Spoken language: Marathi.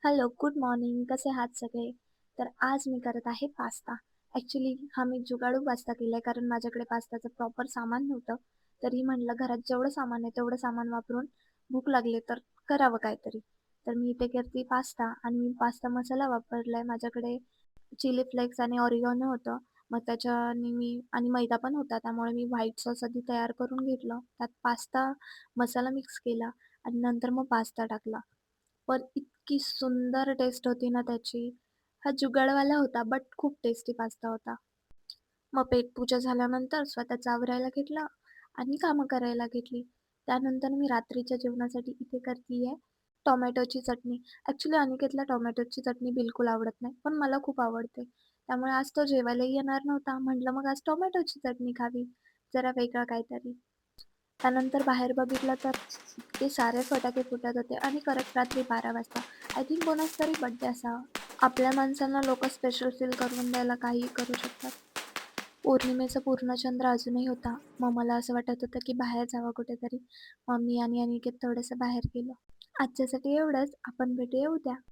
Hello, good morning. कसे आहात सगळे? तर आज मी करत आहे पास्ता. ॲक्चुअली हा मी जुगाडू पास्ता केलाय कारण माझ्याकडे पास्त्याचं प्रॉपर सामान नव्हतं. तरी म्हटलं घरात जेवढं सामान आहे तेवढं सामान वापरून भूक लागली तर करावं काहीतरी. तर मी इथे करते पास्ता आणि मी पास्ता मसाला वापरलाय. माझ्याकडे चिली फ्लेक्स आणि ऑरिगॅनो होतं. मग त्याच्याने मी आणि मैदा पण होता. त्यामुळे मी व्हाईट सॉस आधी तयार करून घेतलं. त्यात पास्ता मसाला मिक्स केला आणि नंतर मग पास्ता टाकला. पण इतकी सुंदर टेस्ट होती ना त्याची. हा जुगाडवाला होता, बट खूप टेस्टी पास्ता होता. मग पेटपूजा झाल्यानंतर स्वतःचं आवरायला घेतलं आणि कामं करायला घेतली. त्यानंतर मी रात्रीच्या जेवणासाठी इथे करतीये टोमॅटोची चटणी. ॲक्चुअली अनिकेतला टोमॅटोची चटणी बिलकुल आवडत नाही, पण मला खूप आवडते. त्यामुळे आज तो जेवायलाही येणार नव्हता. म्हटलं मग आज टोमॅटोची चटणी खावी, जरा वेगळं काहीतरी. त्यानंतर बाहेर बघितलं तर इतके सारे फटाके फुटत होते आणि करेक्ट रात्री 12 वाजता. आय थिंक कोणाचा तरी बर्थडे असावा. आपल्या माणसांना लोकं स्पेशल फील करून द्यायला काहीही करू शकतात. पौर्णिमेचा पूर्ण चंद्र अजूनही होता. मग मला असं वाटत होतं की बाहेर जावं कुठेतरी. मग मी आणि अनिकेत थोडंसं बाहेर गेलो. आजच्यासाठी एवढंच. आपण भेटूया उद्या.